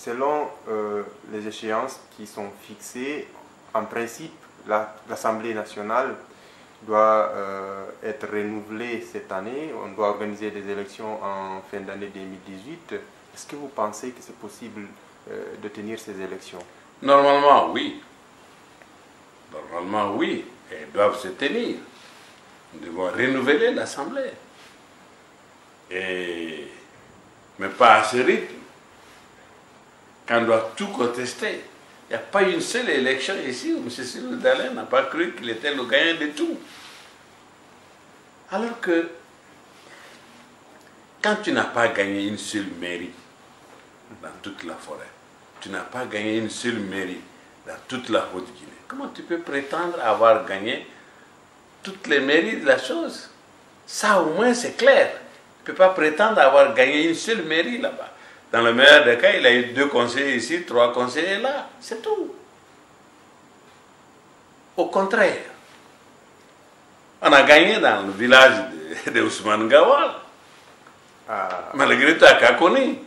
Selon les échéances qui sont fixées, en principe, l'Assemblée nationale doit être renouvelée cette année. On doit organiser des élections en fin d'année 2018. Est-ce que vous pensez que c'est possible de tenir ces élections? Normalement, oui. Normalement, oui. Elles doivent se tenir. Nous devons renouveler l'Assemblée. Mais pas à ce rythme. Quand on doit tout contester. Il n'y a pas une seule élection ici où M. Cyril Dallin n'a pas cru qu'il était le gagnant de tout. Alors que, quand tu n'as pas gagné une seule mairie dans toute la forêt, tu n'as pas gagné une seule mairie dans toute la Haute-Guinée, comment tu peux prétendre avoir gagné toutes les mairies de la chose? Ça au moins c'est clair. Tu ne peux pas prétendre avoir gagné une seule mairie là-bas. Dans le meilleur des cas, il a eu 2 conseillers ici, 3 conseillers là. C'est tout. Au contraire, on a gagné dans le village de Ousmane Gawal. Malgré tout, à Kakoni.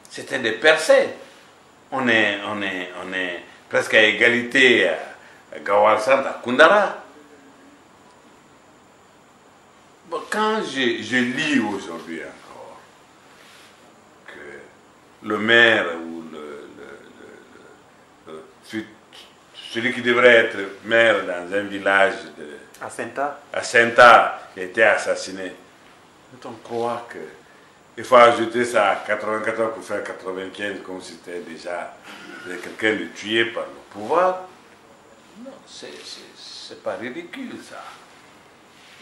C'était des percées. On est presque à égalité à Gawal Centre, à Koundara. Bon, quand je lis aujourd'hui encore que le maire ou celui qui devrait être maire dans un village à Senta a été assassiné, on croit qu'il faut ajouter ça à 94 pour faire 95 comme si c'était déjà quelqu'un de tué par le pouvoir. Non, c'est pas ridicule ça.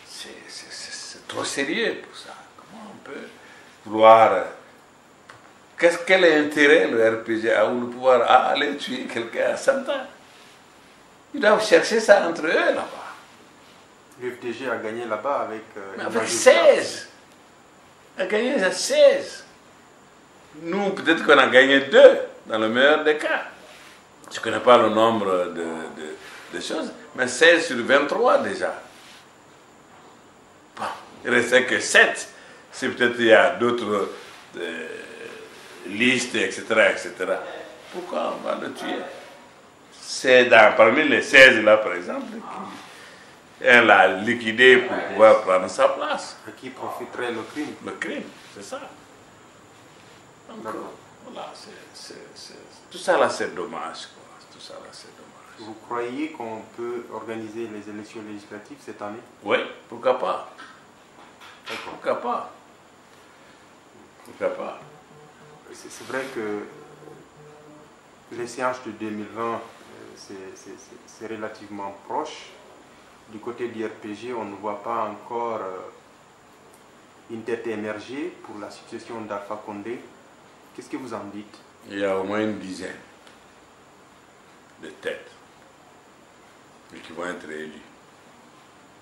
C'est trop sérieux pour ça. Comment on peut vouloir... Quel est l'intérêt, le RPG, à le pouvoir aller tuer quelqu'un à 100 ans? Ils doivent chercher ça entre eux là-bas. Le FDG a gagné là-bas avec 16. A gagné à 16. Nous, peut-être qu'on a gagné 2, dans le meilleur des cas. Je ne connais pas le nombre de choses, mais 16 sur 23 déjà. Bon, il ne restait que 7. C'est peut-être il y a d'autres listes, etc., etc. Pourquoi on va le tuer? C'est parmi les 16 là, par exemple, elle a liquidé pour pouvoir prendre sa place. À qui profiterait le crime? Le crime, c'est ça. Donc, voilà, tout ça là, c'est dommage. Tout ça là, c'est dommage. Vous croyez qu'on peut organiser les élections législatives cette année? Oui, pourquoi pas? Pourquoi pas? Pourquoi pas? C'est vrai que les séances de 2020, c'est relativement proche. Du côté du RPG, on ne voit pas encore une tête émerger pour la succession d'Alpha Condé. Qu'est-ce que vous en dites? Il y a au moins une dizaine de têtes qui vont être élues.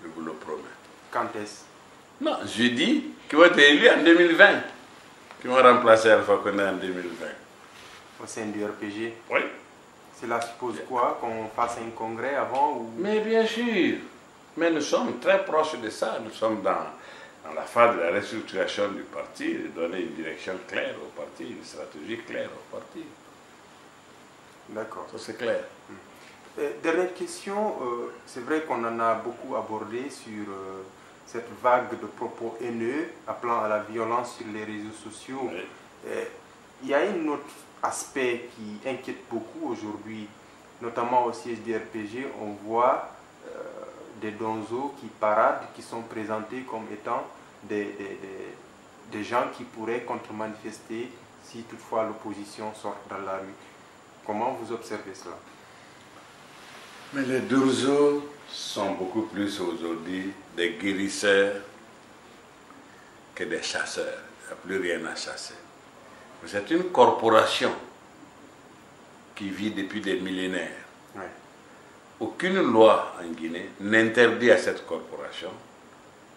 Je vous le promets. Quand est-ce? Non, je dis qu'ils vont être élus en 2020. Qui vont remplacer Alpha Condé en 2020. Au sein du RPG? Oui. Cela suppose quoi? Qu'on fasse un congrès avant ou... Mais bien sûr. Mais nous sommes très proches de ça. Nous sommes dans la phase de la restructuration du parti, de donner une direction claire au parti, une stratégie claire au parti. D'accord. Ça c'est clair. Dernière question, c'est vrai qu'on en a beaucoup abordé sur cette vague de propos haineux appelant à la violence sur les réseaux sociaux. Oui. Il y a un autre aspect qui inquiète beaucoup aujourd'hui, notamment au siège du RPG. On voit des donzos qui paradent, qui sont présentés comme étant des gens qui pourraient contre-manifester si toutefois l'opposition sort dans la rue. Comment vous observez cela? Mais les donzos sont beaucoup plus aujourd'hui des guérisseurs que des chasseurs. Il n'y a plus rien à chasser. C'est une corporation qui vit depuis des millénaires. Ouais. Aucune loi en Guinée n'interdit à cette corporation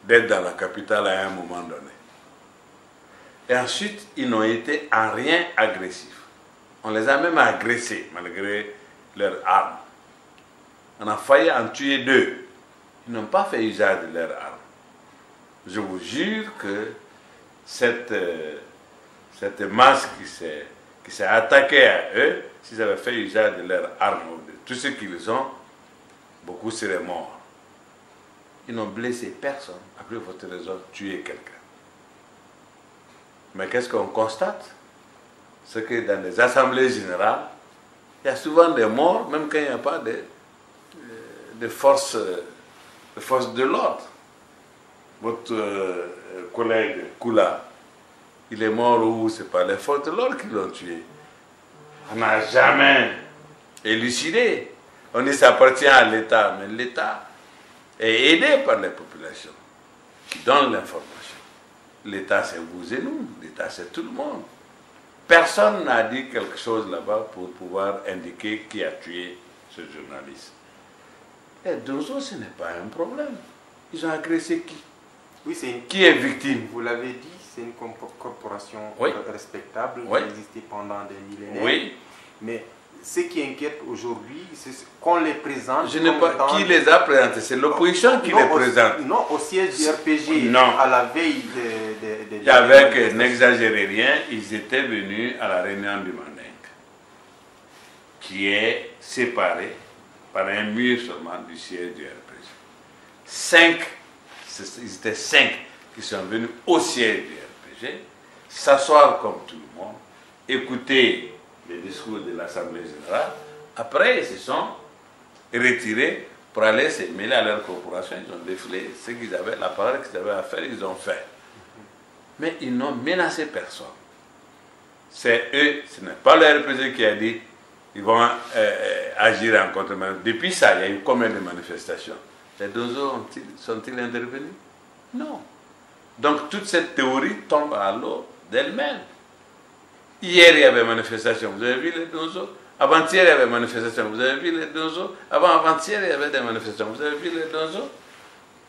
d'être dans la capitale à un moment donné. Et ensuite, ils n'ont été en rien agressifs. On les a même agressés malgré leurs armes. On a failli en tuer 2. Ils n'ont pas fait usage de leurs armes. Je vous jure que cette masse qui s'est attaqué à eux, s'ils avaient fait usage de leurs armes ou de tout ce qu'ils ont, beaucoup seraient morts. Ils n'ont blessé personne, à plus forte raison, tué quelqu'un. Mais qu'est-ce qu'on constate? C'est que dans les assemblées générales, il y a souvent des morts, même quand il n'y a pas de forces de l'ordre. Votre collègue Koula, il est mort où? C'est pas les forces de l'ordre qui l'ont tué. On n'a jamais élucidé. On dit que ça appartient à l'État, mais l'État est aidé par les populations qui donnent l'information. L'État, c'est vous et nous. L'État, c'est tout le monde. Personne n'a dit quelque chose là-bas pour pouvoir indiquer qui a tué ce journaliste. Et Dozo, ce n'est pas un problème. Ils ont agressé qui? Oui, qui est victime? Vous l'avez dit, c'est une corporation respectable qui a existé pendant des millénaires. Oui. Mais ce qui inquiète aujourd'hui, c'est qu'on les présente. Je n'ai pas. Qui les a présentés? C'est l'opposition qui les présente. Non, au siège du RPG, non. À la veille des. Avec, n'exagérez rien, ils étaient venus à la réunion du Mandingue, qui est séparée par un mur seulement du siège du RPG. Ils étaient 5 qui sont venus au siège du RPG, s'asseoir comme tout le monde, écouter les discours de l'Assemblée générale. Après, ils se sont retirés pour aller se mêler à leur corporation. Ils ont défilé ce qu'ils avaient, la parole qu'ils avaient à faire, ils ont fait. Mais ils n'ont menacé personne. C'est eux, ce n'est pas le RPG qui a dit qu'ils vont agir en contre-manifestation. Depuis ça, il y a eu combien de manifestations? Les Dozo sont-ils intervenus? Non. Donc toute cette théorie tombe à l'eau d'elle-même. Hier, il y avait manifestation, vous avez vu les Dozo? Avant-hier, il y avait manifestation, vous avez vu les Dozo? Avant-avant-hier, il y avait des manifestations, vous avez vu les Dozo?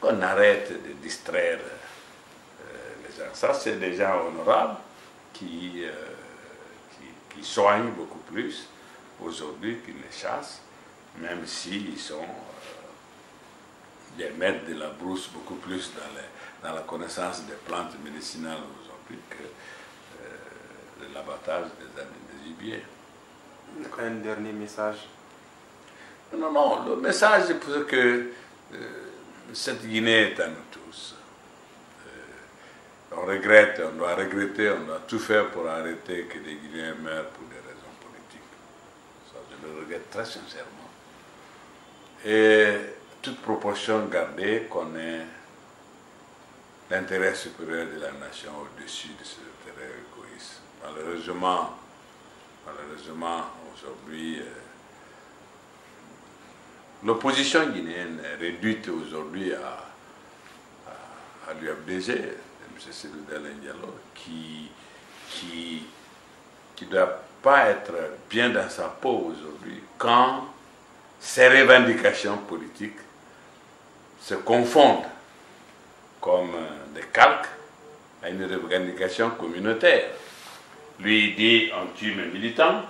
Qu'on arrête de distraire les gens. Ça, c'est des gens honorables qui soignent beaucoup plus aujourd'hui qu'ils les chassent, même s'ils sont des maîtres de la brousse beaucoup plus dans la connaissance des plantes médicinales aujourd'hui que de l'abattage des gibiers. Un dernier message. Non, le message c'est que cette Guinée est à nous tous. On regrette, on doit regretter, on doit tout faire pour arrêter que les Guinéens meurent pour des raisons politiques. Ça, je le regrette très sincèrement. Et toute proportion gardée qu'on ait l'intérêt supérieur de la nation au-dessus de cet intérêt égoïste. Malheureusement, aujourd'hui, l'opposition guinéenne est réduite aujourd'hui à l'UFDG, M. Cédou Dalein Diallo, qui ne doit pas être bien dans sa peau aujourd'hui quand ses revendications politiques se confondent comme des calques à une revendication communautaire. Lui, il dit on tue mes militants,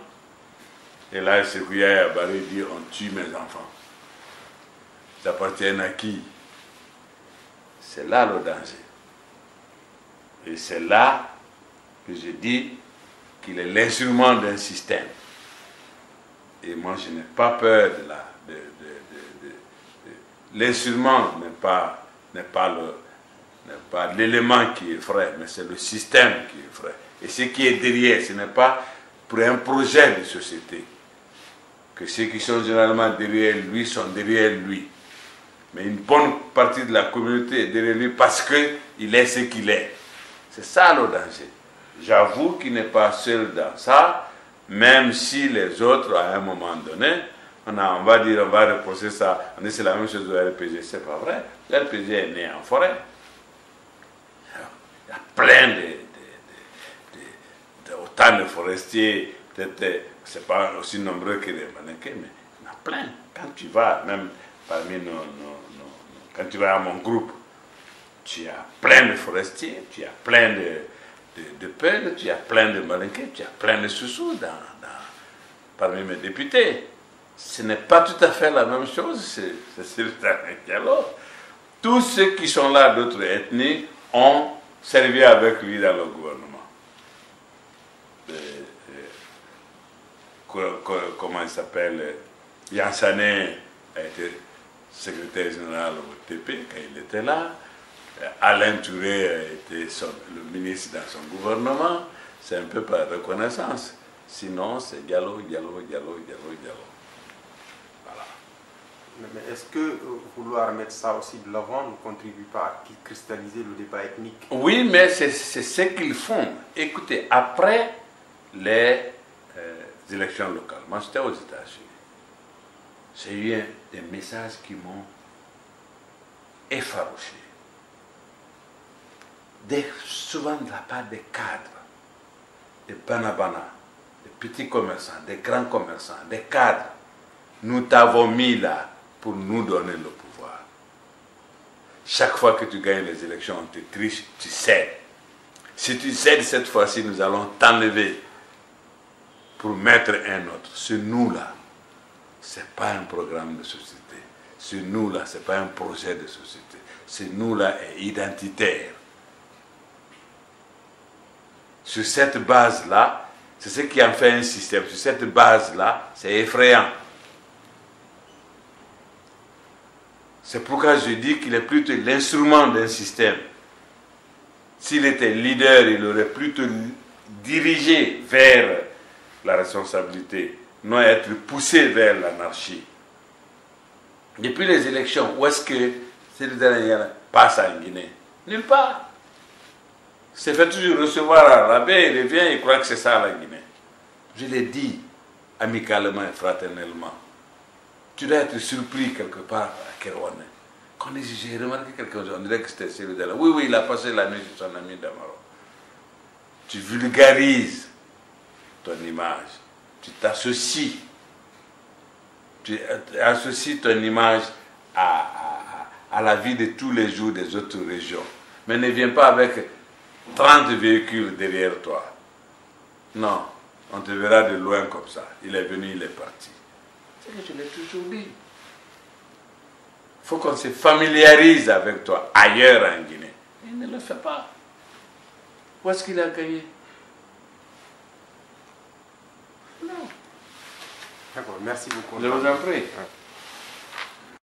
et là, Sékou-Yaya Baré dit on tue mes enfants. Ça appartient à qui? C'est là le danger. Et c'est là que je dis qu'il est l'instrument d'un système. Et moi, je n'ai pas peur de la. L'instrument n'est pas l'élément qui effraie, mais c'est le système qui effraie. Et ce qui est derrière, ce n'est pas pour un projet de société que ceux qui sont généralement derrière lui sont derrière lui. Mais une bonne partie de la communauté est derrière lui parce qu'il est ce qu'il est. C'est ça le danger. J'avoue qu'il n'est pas seul dans ça, même si les autres, à un moment donné, on va reprocher ça, on dit c'est la même chose au RPG, c'est pas vrai. Le RPG est né en forêt. Il y a plein autant de forestiers, peut-être c'est pas aussi nombreux que les Malinqués, mais il y en a plein. Quand tu vas, même parmi quand tu vas à mon groupe, tu as plein de forestiers, tu as plein de peuls, tu as plein de Malinqués, tu as plein de Soussous parmi mes députés. Ce n'est pas tout à fait la même chose, c'est certain. Alors, tous ceux qui sont là d'autres ethnies ont servi avec lui dans le gouvernement. comment il s'appelle, Yansané a été secrétaire général au TP quand il était là. Alain Touré a été le ministre dans son gouvernement. C'est un peu par reconnaissance. Sinon, c'est Diallo. Voilà. Mais est-ce que vouloir mettre ça aussi de l'avant ne contribue pas à cristalliser le débat ethnique? Oui, mais c'est ce qu'ils font. Écoutez, après les élections locales, moi j'étais aux États-Unis, j'ai eu des messages qui m'ont effarouché. Souvent de la part des cadres, des banabana, des petits commerçants, des grands commerçants, des cadres. Nous t'avons mis là pour nous donner le pouvoir. Chaque fois que tu gagnes les élections, on te triche, tu cèdes. Si tu cèdes cette fois-ci, nous allons t'enlever pour mettre un autre. Ce nous-là, ce n'est pas un programme de société. Ce nous-là, ce n'est pas un projet de société. Ce nous-là est identitaire. Sur cette base-là, c'est ce qui en fait un système. Sur cette base-là, c'est effrayant. C'est pourquoi je dis qu'il est plutôt l'instrument d'un système. S'il était leader, il aurait plutôt dirigé vers la responsabilité, non être poussé vers l'anarchie. Depuis les élections, où est-ce que Cédric passe en Guinée? Nulle part. C'est fait toujours recevoir à rabais, il revient, il croit que c'est ça la Guinée. Je l'ai dit amicalement et fraternellement. Tu dois être surpris quelque part à Kerouane. Quand j'ai remarqué quelqu'un, on dirait que c'était Cédric. Oui, il a passé la nuit chez son ami Damaro. Tu vulgarises ton image. Tu t'associes. Tu associes ton image à la vie de tous les jours des autres régions. Mais ne viens pas avec 30 véhicules derrière toi. Non, on te verra de loin comme ça. Il est venu, il est parti. C'est que je l'ai toujours dit. Il faut qu'on se familiarise avec toi ailleurs en Guinée. Il ne le fait pas. Où est-ce qu'il a gagné? Non. D'accord, merci beaucoup. Je vous en prie. Ouais.